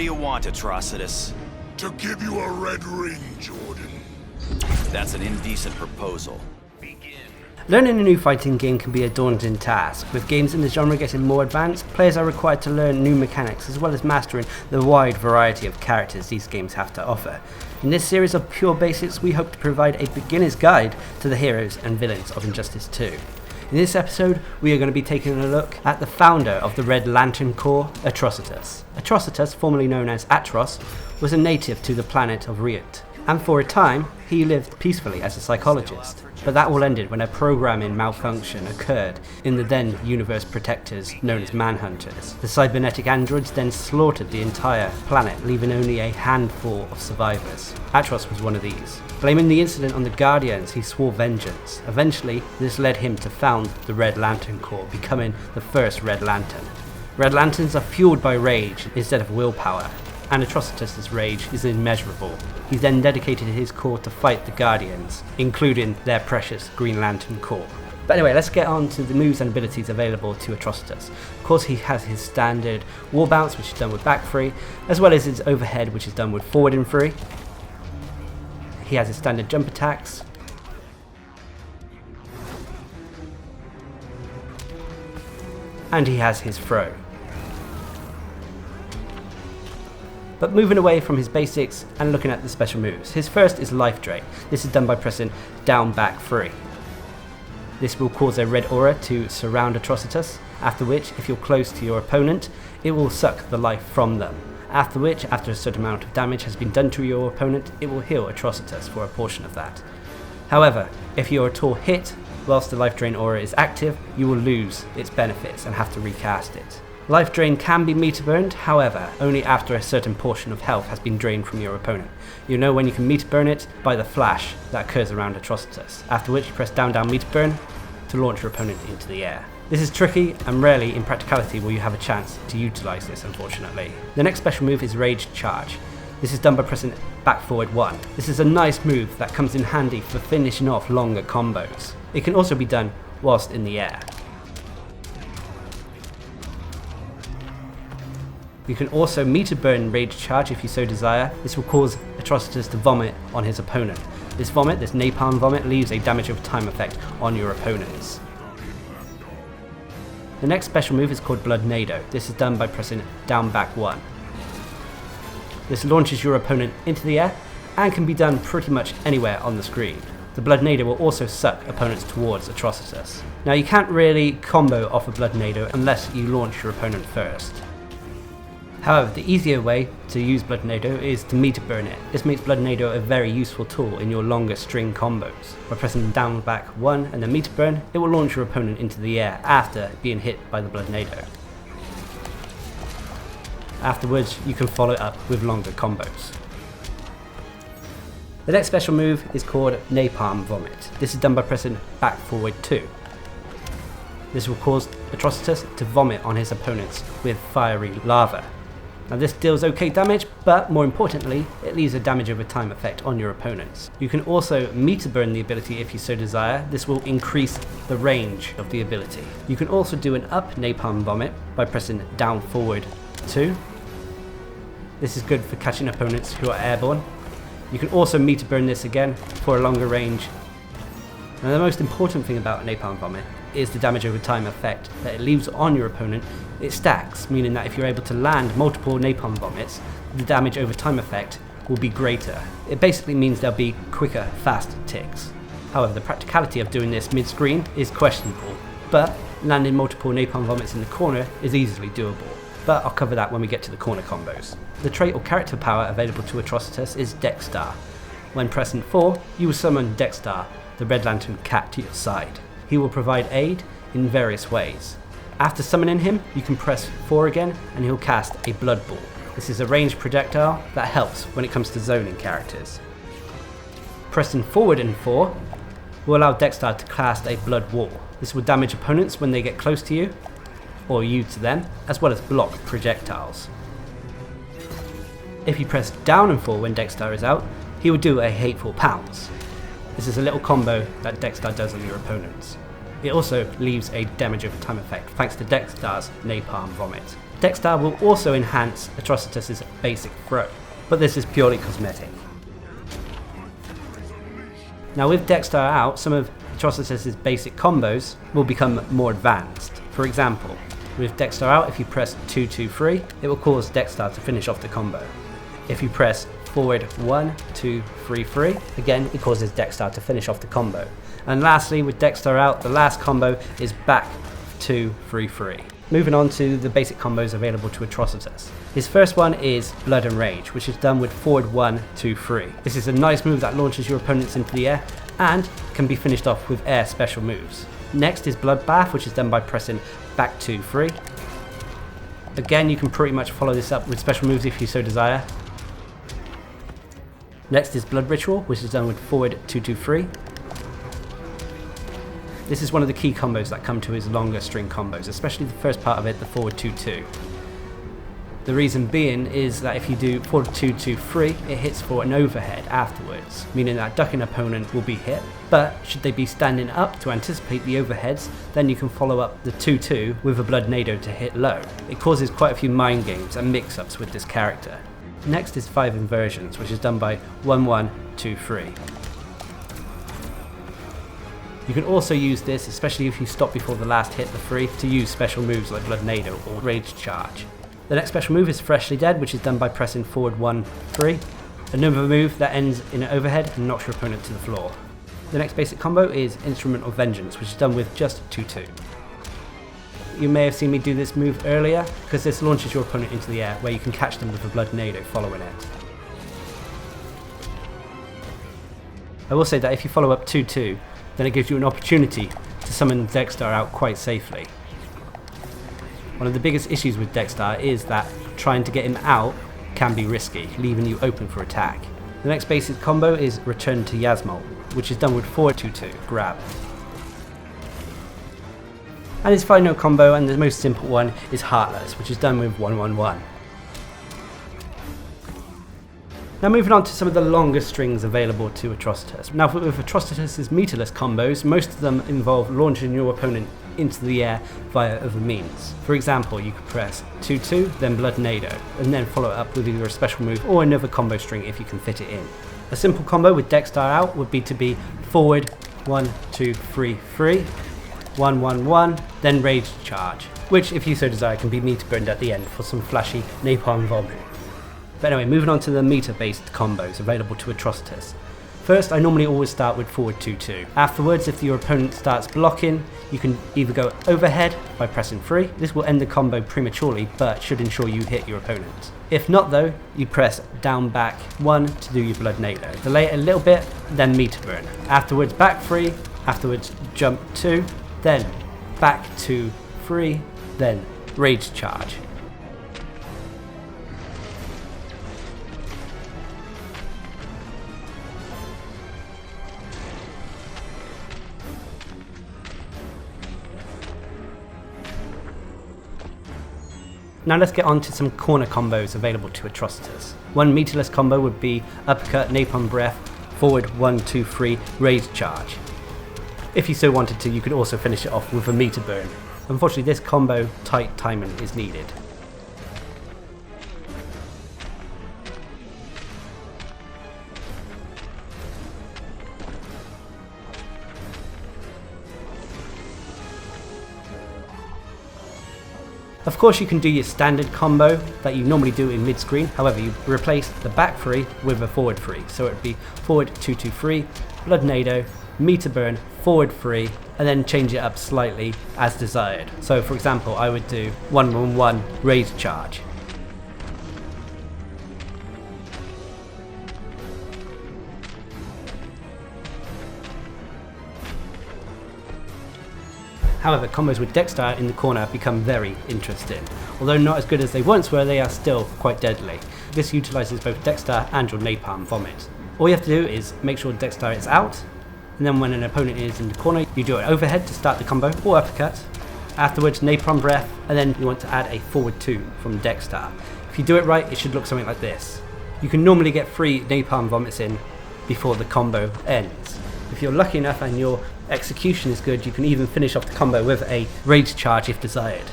you want, Atrocitus? To give you a red ring, Jordan. That's an indecent proposal. Learning a new fighting game can be a daunting task. With games in the genre getting more advanced, players are required to learn new mechanics as well as mastering the wide variety of characters these games have to offer. In this series of pure basics, we hope to provide a beginner's guide to the heroes and villains of Injustice 2. In this episode, we are going to be taking a look at the founder of the Red Lantern Corps, Atrocitus. Atrocitus, formerly known as Atros, was a native to the planet of Riot, and for a time, he lived peacefully as a psychologist. But that all ended when a programming malfunction occurred in the then universe protectors known as Manhunters. The cybernetic androids then slaughtered the entire planet, leaving only a handful of survivors. Atros was one of these. Blaming the incident on the Guardians, he swore vengeance. Eventually, this led him to found the Red Lantern Corps, becoming the first Red Lantern. Red Lanterns are fueled by rage instead of willpower, and Atrocitus' rage is immeasurable. He then dedicated his corps to fight the Guardians, including their precious Green Lantern Corps. But anyway, let's get on to the moves and abilities available to Atrocitus. Of course, he has his standard wall bounce, which is done with back 3, as well as his overhead, which is done with forward and 3. He has his standard jump attacks, and he has his throw. But moving away from his basics and looking at the special moves, his first is Life Drain. This is done by pressing down back 3. This will cause a red aura to surround Atrocitus, after which, if you're close to your opponent, it will suck the life from them. After which, after a certain amount of damage has been done to your opponent, it will heal Atrocitus for a portion of that. However, if you're at all hit whilst the Life Drain aura is active, you will lose its benefits and have to recast it. Life Drain can be meter burned, however, only after a certain portion of health has been drained from your opponent. You know when you can meter burn it by the flash that occurs around Atrocitus, after which you press down meter burn to launch your opponent into the air. This is tricky, and rarely in practicality will you have a chance to utilise this, unfortunately. The next special move is Rage Charge. This is done by pressing back forward 1. This is a nice move that comes in handy for finishing off longer combos. It can also be done whilst in the air. You can also meter burn Rage Charge if you so desire. This will cause Atrocitus to vomit on his opponent. This napalm vomit, leaves a damage over time effect on your opponents. The next special move is called Bloodnado. This is done by pressing down back 1. This launches your opponent into the air and can be done pretty much anywhere on the screen. The Bloodnado will also suck opponents towards Atrocitus. Now you can't really combo off a Bloodnado unless you launch your opponent first. However, the easier way to use Bloodnado is to meter burn it. This makes Bloodnado a very useful tool in your longer string combos. By pressing down back 1 and then meter burn, it will launch your opponent into the air after being hit by the Bloodnado. Afterwards, you can follow it up with longer combos. The next special move is called Napalm Vomit. This is done by pressing back forward 2. This will cause Atrocitus to vomit on his opponents with fiery lava. Now this deals okay damage, but more importantly, it leaves a damage over time effect on your opponents. You can also meter burn the ability if you so desire. This will increase the range of the ability. You can also do an up Napalm Vomit by pressing down forward 2. This is good for catching opponents who are airborne. You can also meter burn this again for a longer range. Now the most important thing about Napalm Vomit is the damage over time effect that it leaves on your opponent. It stacks, meaning that if you're able to land multiple Napalm Vomits, the damage over time effect will be greater. It basically means there'll be quicker, fast ticks. However, the practicality of doing this mid-screen is questionable, but landing multiple Napalm Vomits in the corner is easily doable. But I'll cover that when we get to the corner combos. The trait or character power available to Atrocitus is Dex-Starr. When pressing 4, you will summon Dex-Starr, the Red Lantern cat, to your side. He will provide aid in various ways. After summoning him, you can press 4 again and he'll cast a Blood Ball. This is a ranged projectile that helps when it comes to zoning characters. Pressing forward and 4 will allow Dex-Starr to cast a Blood Wall. This will damage opponents when they get close to you, or you to them, as well as block projectiles. If you press down and 4 when Dex-Starr is out, he will do a Hateful Pounce. This is a little combo that Dex-Starr does on your opponents. It also leaves a damage over time effect thanks to Dex-Starr's Napalm Vomit. Dex-Starr will also enhance Atrocitus' basic throw, but this is purely cosmetic. Now with Dex-Starr out, some of Atrocitus' basic combos will become more advanced. For example, with Dex-Starr out, if you press 2-2-3, it will cause Dex-Starr to finish off the combo. If you press forward 1-2-3-3, again it causes Dex-Starr to finish off the combo. And lastly, with Dex-Starr out, the last combo is back 2-3-3. Moving on to the basic combos available to Atrocitus. His first one is Blood and Rage, which is done with forward 1-2-3. This is a nice move that launches your opponents into the air and can be finished off with air special moves. Next is Bloodbath, which is done by pressing back 2-3. Again, you can pretty much follow this up with special moves if you so desire. Next is Blood Ritual, which is done with forward 2-2-3. This is one of the key combos that come to his longer string combos, especially the first part of it, the forward 2-2. The reason being is that if you do forward 2-2-3, it hits for an overhead afterwards, meaning that ducking opponent will be hit, but should they be standing up to anticipate the overheads, then you can follow up the 2-2 with a Blood Nado to hit low. It causes quite a few mind games and mix-ups with this character. Next is 5 inversions, which is done by 1-1-2-3. You can also use this, especially if you stop before the last hit the 3, to use special moves like Blood Nado or Rage Charge. The next special move is Freshly Dead, which is done by pressing forward 1-3. Another move that ends in an overhead and knocks your opponent to the floor. The next basic combo is Instrument of Vengeance, which is done with just 2-2. You may have seen me do this move earlier, because this launches your opponent into the air, where you can catch them with a Blood Nado following it. I will say that if you follow up 2-2, then it gives you an opportunity to summon Dex-Starr out quite safely. One of the biggest issues with Dex-Starr is that trying to get him out can be risky, leaving you open for attack. The next basic combo is Return to Yasmol, which is done with forward 2-2, grab. And his final combo, and the most simple one, is Heartless, which is done with 1-1-1. Now moving on to some of the longer strings available to Atrocitus. Now with Atrocitus' meterless combos, most of them involve launching your opponent into the air via other means. For example, you could press 2-2, then Blood Nado, and then follow it up with either a special move or another combo string if you can fit it in. A simple combo with Dex-Starr out would be to be forward 1-2-3-3, 1-1-1, then Rage Charge, which if you so desire can be meter burned at the end for some flashy napalm vomit. But anyway, moving on to the meter-based combos available to Atrocitus. First, I normally always start with forward 2-2. Afterwards, if your opponent starts blocking, you can either go overhead by pressing 3. This will end the combo prematurely, but should ensure you hit your opponent. If not though, you press down back 1 to do your Blood Nado. Delay it a little bit, then meter burn. Afterwards, back 3, afterwards jump 2, then back 2, 3, then Rage Charge. Now let's get on to some corner combos available to Atrocitus. One meterless combo would be Uppercut, Napalm Breath, forward 1-2-3, Rage Charge. If you so wanted to, you could also finish it off with a meter burn. Unfortunately, this combo tight timing is needed. Of course, you can do your standard combo that you normally do in mid-screen. However, you replace the back 3 with a forward 3. So it would be forward 2-2-3, Blood Nado, meter burn, forward 3, and then change it up slightly as desired. So for example, I would do 1-1-1 Rage Charge. However, combos with Dex-Starr in the corner become very interesting. Although not as good as they once were, they are still quite deadly. This utilises both Dex-Starr and your napalm vomit. All you have to do is make sure Dex-Starr is out, and then when an opponent is in the corner, you do an overhead to start the combo, or uppercut. Afterwards, napalm breath, and then you want to add a forward 2 from Dex-Starr. If you do it right, it should look something like this. You can normally get 3 napalm vomits in before the combo ends. If you're lucky enough and your execution is good, you can even finish off the combo with a Rage Charge if desired.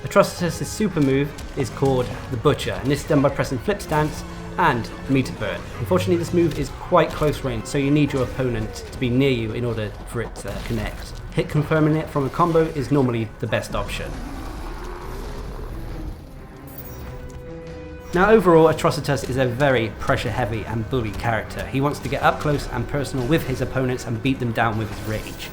Atrocitus' super move is called the Butcher, and this is done by pressing flip stance and meter burn. Unfortunately, this move is quite close range, so you need your opponent to be near you in order for it to connect. Hit confirming it from a combo is normally the best option. Now overall, Atrocitus is a very pressure heavy and bully character. He wants to get up close and personal with his opponents and beat them down with his rage.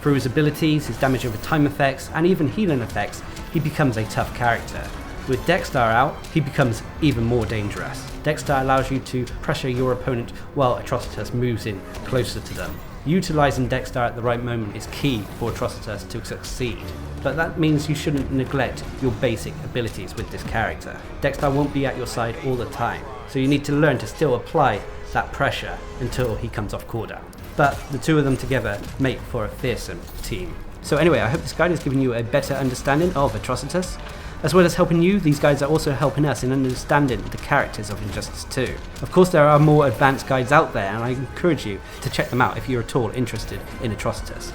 Through his abilities, his damage over time effects, and even healing effects, he becomes a tough character. With Dex-Starr out, he becomes even more dangerous. Dex-Starr allows you to pressure your opponent while Atrocitus moves in closer to them. Utilising Dex-Starr at the right moment is key for Atrocitus to succeed, but that means you shouldn't neglect your basic abilities with this character. Dex-Starr won't be at your side all the time, so you need to learn to still apply that pressure until he comes off cooldown. But the two of them together make for a fearsome team. So anyway, I hope this guide has given you a better understanding of Atrocitus. As well as helping you, these guides are also helping us in understanding the characters of Injustice 2. Of course, there are more advanced guides out there, and I encourage you to check them out if you're at all interested in Atrocitus.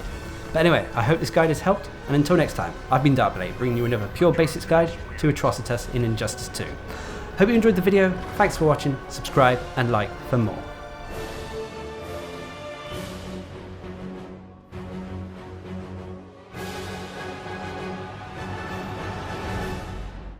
But anyway, I hope this guide has helped, and until next time, I've been Darcblade, bringing you another pure basics guide to Atrocitus in Injustice 2. Hope you enjoyed the video, thanks for watching, subscribe and like for more.